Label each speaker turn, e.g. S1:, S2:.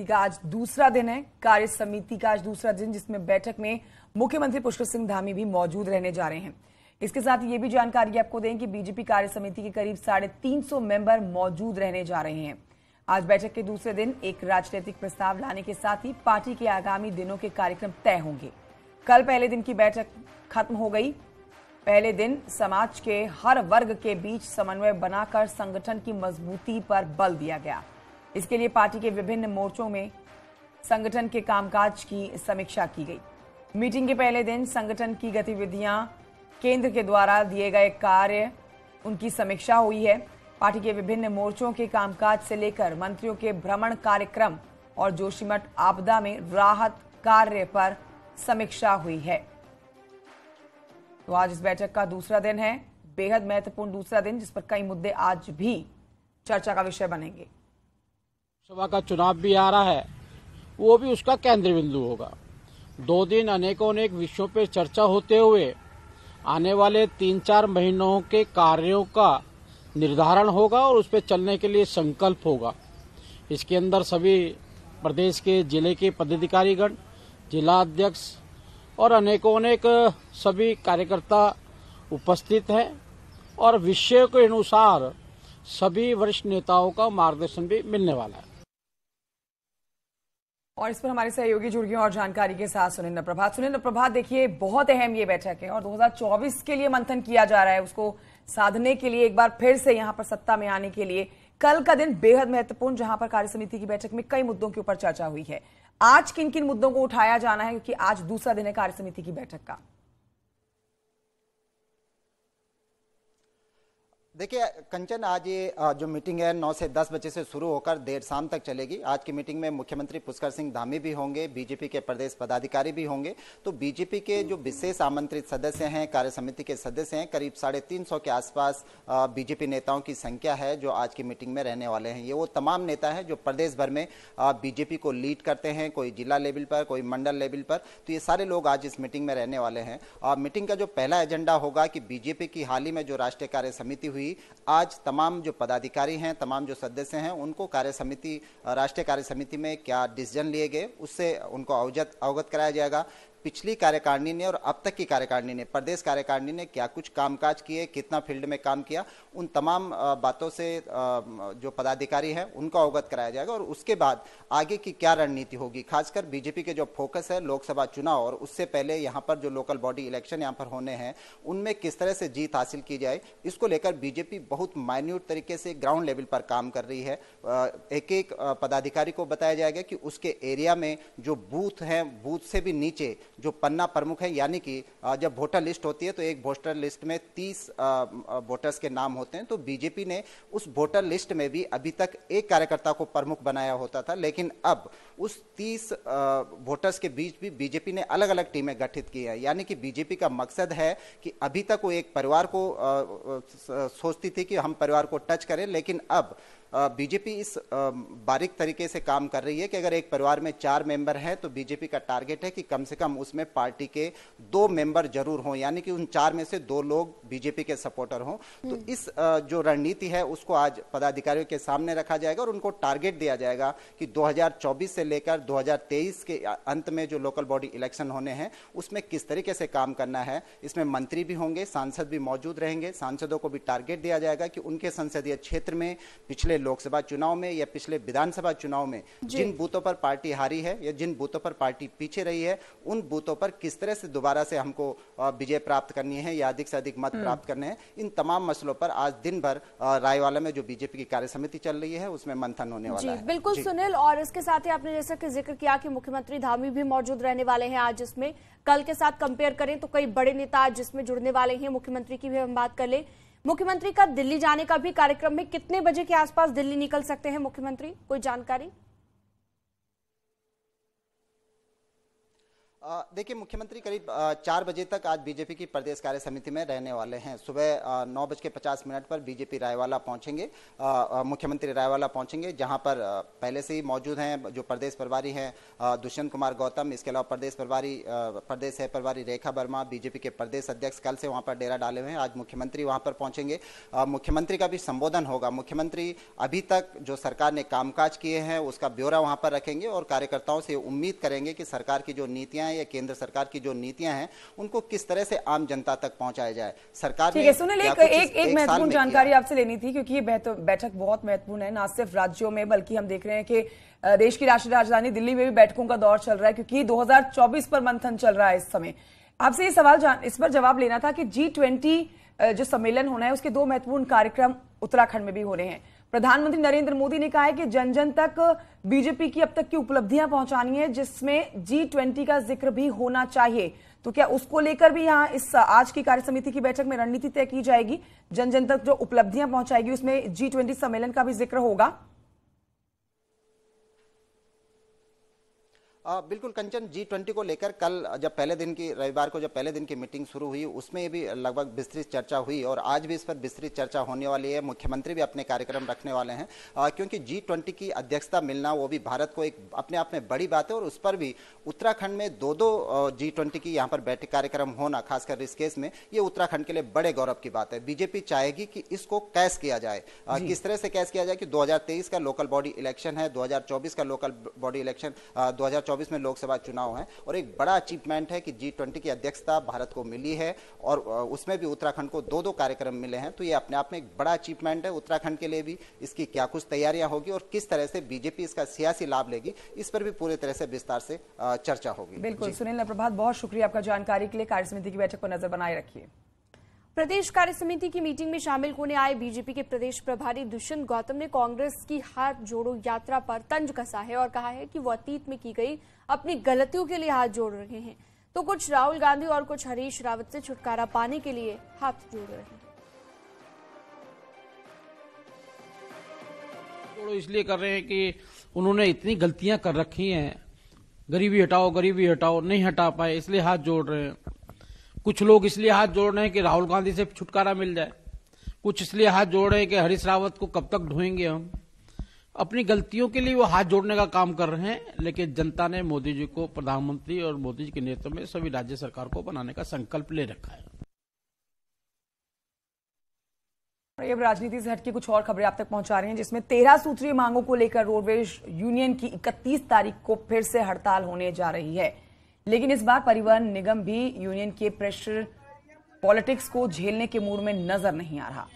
S1: का आज दूसरा दिन है। कार्य समिति का आज दूसरा दिन, जिसमें बैठक में मुख्यमंत्री पुष्कर सिंह धामी भी मौजूद रहने जा रहे हैं। इसके साथ ये भी जानकारी आपको दें कि बीजेपी कार्य समिति के करीब 350 मेंबर मौजूद रहने जा रहे हैं। आज बैठक के दूसरे दिन एक राजनीतिक प्रस्ताव लाने के साथ ही पार्टी के आगामी दिनों के कार्यक्रम तय होंगे। कल पहले दिन की बैठक खत्म हो गई। पहले दिन समाज के हर वर्ग के बीच समन्वय बनाकर संगठन की मजबूती पर बल दिया गया। इसके लिए पार्टी के विभिन्न मोर्चों में संगठन के कामकाज की समीक्षा की गई। मीटिंग के पहले दिन संगठन की गतिविधियां, केंद्र के द्वारा दिए गए कार्य, उनकी समीक्षा हुई है। पार्टी के विभिन्न मोर्चों के कामकाज से लेकर मंत्रियों के भ्रमण कार्यक्रम और जोशीमठ आपदा में राहत कार्य पर समीक्षा हुई है। तो आज इस बैठक का दूसरा दिन है, बेहद महत्वपूर्ण दूसरा दिन, जिस पर कई मुद्दे आज भी चर्चा का विषय बनेंगे।
S2: सभा का चुनाव भी आ रहा है, वो भी उसका केंद्र बिंदु होगा। 2 दिन अनेक विषयों पर चर्चा होते हुए आने वाले 3-4 महीनों के कार्यों का निर्धारण होगा और उस पर चलने के लिए संकल्प होगा। इसके अंदर सभी प्रदेश के जिले के पदाधिकारीगण, जिला अध्यक्ष और अनेक सभी कार्यकर्ता उपस्थित हैं और विषय के अनुसार सभी वरिष्ठ नेताओं का मार्गदर्शन भी मिलने वाला है।
S1: और इस पर हमारे सहयोगी जुड़ गए और जानकारी के साथ सुनिंद्र प्रभात। सुनिंद्र प्रभात, देखिए बहुत अहम ये बैठक है और 2024 के लिए मंथन किया जा रहा है, उसको साधने के लिए, एक बार फिर से यहां पर सत्ता में आने के लिए। कल का दिन बेहद महत्वपूर्ण, जहां पर कार्य समिति की बैठक में कई मुद्दों के ऊपर चर्चा हुई है। आज किन किन मुद्दों को उठाया जाना है, क्योंकि आज दूसरा दिन है कार्य समिति की बैठक का?
S3: देखिए कंचन, आज ये जो मीटिंग है 9 से 10 बजे से शुरू होकर देर शाम तक चलेगी। आज की मीटिंग में मुख्यमंत्री पुष्कर सिंह धामी भी होंगे, बीजेपी के प्रदेश पदाधिकारी भी होंगे। तो बीजेपी के जो विशेष आमंत्रित सदस्य हैं, कार्य समिति के सदस्य हैं, करीब 350 के आसपास बीजेपी नेताओं की संख्या है जो आज की मीटिंग में रहने वाले हैं। ये वो तमाम नेता हैं जो प्रदेश भर में बीजेपी को लीड करते हैं, कोई जिला लेवल पर, कोई मंडल लेवल पर। तो ये सारे लोग आज इस मीटिंग में रहने वाले हैं। मीटिंग का जो पहला एजेंडा होगा कि बीजेपी की हाल ही में जो राष्ट्रीय कार्य समिति हुई, आज तमाम जो पदाधिकारी हैं, तमाम जो सदस्य हैं, उनको राष्ट्रीय कार्य समिति में क्या डिसीजन लिए गए उससे उनको अवगत कराया जाएगा। पिछली कार्यकारिणी ने और अब तक की कार्यकारिणी ने, प्रदेश कार्यकारिणी ने क्या कुछ कामकाज किए, कितना फील्ड में काम किया, उन तमाम बातों से जो पदाधिकारी हैं उनको अवगत कराया जाएगा। और उसके बाद आगे की क्या रणनीति होगी, खासकर बीजेपी के जो फोकस है लोकसभा चुनाव और उससे पहले यहाँ पर जो लोकल बॉडी इलेक्शन यहाँ पर होने हैं, उनमें किस तरह से जीत हासिल की जाए, इसको लेकर बीजेपी बहुत माइन्यूट तरीके से ग्राउंड लेवल पर काम कर रही है। एक पदाधिकारी को बताया जाएगा कि उसके एरिया में जो बूथ हैं, बूथ से भी नीचे जो पन्ना प्रमुख है, यानी कि जब वोटर लिस्ट होती है तो एक वोटर लिस्ट में 30 वोटर्स के नाम होते हैं। तो बीजेपी ने उस वोटर लिस्ट में भी अभी तक एक कार्यकर्ता को प्रमुख बनाया होता था, लेकिन अब उस 30 वोटर्स के बीच भी बीजेपी ने अलग अलग टीमें गठित की है। यानी कि बीजेपी का मकसद है कि अभी तक वो एक परिवार को सोचती थी कि हम परिवार को टच करें, लेकिन अब बीजेपी इस बारीक तरीके से काम कर रही है कि अगर एक परिवार में 4 मेंबर हैं तो बीजेपी का टारगेट है कि कम से कम उसमें पार्टी के 2 मेंबर जरूर हों, यानी कि उन 4 में से 2 लोग बीजेपी के सपोर्टर हों। तो इस जो रणनीति है उसको आज पदाधिकारियों के सामने रखा जाएगा और उनको टारगेट दिया जाएगा कि 2024 से लेकर 2023 के अंत में जो लोकल बॉडी इलेक्शन होने हैं उसमें किस तरीके से काम करना है। इसमें मंत्री भी होंगे, सांसद भी मौजूद रहेंगे। सांसदों को भी टारगेट दिया जाएगा कि उनके संसदीय क्षेत्र में पिछले लोकसभा चुनाव में या पिछले विधानसभा चुनाव में जिन बूथों पर पार्टी हारी है या जिन बूथों पर पार्टी पीछे रही है, उन बूथों पर किस तरह से दोबारा से हमको विजय प्राप्त करनी है या अधिक से अधिक मत प्राप्त करने हैं। इन तमाम मसलों पर आज दिन भर रायवाला में जो बीजेपी की कार्य समिति चल रही है उसमें मंथन होने वाला है।
S4: बिल्कुल सुनील, और इसके साथ ही आपने जैसा कि जिक्र किया कि मुख्यमंत्री धामी भी मौजूद रहने वाले हैं आज। इसमें कल के साथ कंपेयर करें तो कई बड़े नेता आज जिसमें जुड़ने वाले हैं। मुख्यमंत्री की भी हम बात कर ले, मुख्यमंत्री का दिल्ली जाने का भी कार्यक्रम है। कितने बजे के आसपास दिल्ली निकल सकते हैं मुख्यमंत्री, कोई जानकारी?
S3: देखिए, मुख्यमंत्री करीब 4 बजे तक आज बीजेपी की प्रदेश कार्य समिति में रहने वाले हैं। सुबह 9:50 पर बीजेपी रायवाला पहुंचेंगे, मुख्यमंत्री रायवाला पहुंचेंगे, जहां पर पहले से ही मौजूद हैं जो प्रदेश प्रभारी हैं दुष्यंत कुमार गौतम। इसके अलावा प्रदेश सह प्रभारी रेखा वर्मा, बीजेपी के प्रदेश अध्यक्ष कल से वहां पर डेरा डाले हुए हैं। आज मुख्यमंत्री वहां पर पहुंचेंगे। मुख्यमंत्री का भी संबोधन होगा। मुख्यमंत्री अभी तक जो सरकार ने कामकाज किए हैं उसका ब्यौरा वहां पर रखेंगे और कार्यकर्ताओं से उम्मीद करेंगे कि सरकार की जो नीतियां या केंद्र सरकार की जो नीतियां हैं उनको किस तरह से आम जनता तक पहुंचाया जाए। सरकार ने
S1: सुनील, एक महत्वपूर्ण जानकारी आपसे लेनी थी, क्योंकि ये बैठक बहुत महत्वपूर्ण है, ना सिर्फ राज्यों में बल्कि हम देख रहे हैं कि देश की राष्ट्रीय राजधानी दिल्ली में भी बैठकों का दौर चल रहा है, क्योंकि 2024 पर मंथन चल रहा है इस समय। आपसे ये सवाल इस पर जवाब लेना था कि G20 जो सम्मेलन होना है उसके 2 महत्वपूर्ण कार्यक्रम उत्तराखंड में भी हो रहे हैं। प्रधानमंत्री नरेंद्र मोदी ने कहा है कि जन जन तक बीजेपी की अब तक की उपलब्धियां पहुंचानी है, जिसमें G20 का जिक्र भी होना चाहिए। तो क्या उसको लेकर भी यहाँ इस आज की कार्य समिति की बैठक में रणनीति तय की जाएगी? जन जन तक जो उपलब्धियां पहुंचाएगी उसमें G20 सम्मेलन का भी जिक्र होगा?
S3: बिल्कुल कंचन, G20 को लेकर कल रविवार को जब पहले दिन की मीटिंग शुरू हुई उसमें भी लगभग विस्तृत चर्चा हुई और आज भी इस पर विस्तृत चर्चा होने वाली है। मुख्यमंत्री भी अपने कार्यक्रम रखने वाले हैं, क्योंकि G20 की अध्यक्षता मिलना वो भी भारत को एक अपने आप में बड़ी बात है और उस पर भी उत्तराखंड में दो G20 की यहाँ पर बैठक कार्यक्रम होना, खासकर ऋषिकेश में, ये उत्तराखंड के लिए बड़े गौरव की बात है। बीजेपी चाहेगी कि इसको कैश किया जाए। किस तरह से कैश किया जाए कि 2023 का लोकल बॉडी इलेक्शन है, 2024 का लोकल बॉडी इलेक्शन, 2024 में लोकसभा चुनाव है और एक बड़ा अचीवमेंट है कि G20 की अध्यक्षता भारत को मिली है और उसमें भी उत्तराखंड को 2 कार्यक्रम मिले हैं। तो ये अपने आप में एक बड़ा अचीवमेंट है उत्तराखंड के लिए भी। इसकी क्या कुछ तैयारियां होगी और किस तरह से बीजेपी इसका सियासी लाभ लेगी, इस पर भी पूरी तरह से विस्तार से चर्चा होगी।
S1: बिल्कुल सुनील प्रभात, बहुत शुक्रिया आपका जानकारी के लिए। कार्य समिति की बैठक पर नजर बनाए रखिए।
S4: प्रदेश कार्य समिति की मीटिंग में शामिल होने आए बीजेपी के प्रदेश प्रभारी दुष्यंत गौतम ने कांग्रेस की हाथ जोड़ो यात्रा पर तंज कसा है और कहा है कि वो अतीत में की गई अपनी गलतियों के लिए हाथ जोड़ रहे हैं, तो कुछ राहुल गांधी और कुछ हरीश रावत से छुटकारा पाने के लिए हाथ जोड़ रहे हैं।
S2: इसलिए कर रहे हैं कि उन्होंने इतनी गलतियां कर रखी हैं, गरीबी हटाओ नहीं हटा पाए, इसलिए हाथ जोड़ रहे हैं। कुछ लोग इसलिए हाथ जोड़ रहे हैं कि राहुल गांधी से छुटकारा मिल जाए, कुछ इसलिए हाथ जोड़ रहे हैं कि हरीश रावत को कब तक ढोएंगे हम। अपनी गलतियों के लिए वो हाथ जोड़ने का काम कर रहे हैं, लेकिन जनता ने मोदी जी को प्रधानमंत्री और मोदी जी के नेतृत्व में सभी राज्य सरकार को बनाने का संकल्प ले रखा है।
S1: अब राजनीति से हटके कुछ और खबरें आप तक पहुंचा रहे हैं, जिसमें 13 सूत्रीय मांगों को लेकर रोडवेज यूनियन की 31 तारीख को फिर से हड़ताल होने जा रही है। लेकिन इस बार परिवहन निगम भी यूनियन के प्रेशर पॉलिटिक्स को झेलने के मूड में नजर नहीं आ रहा।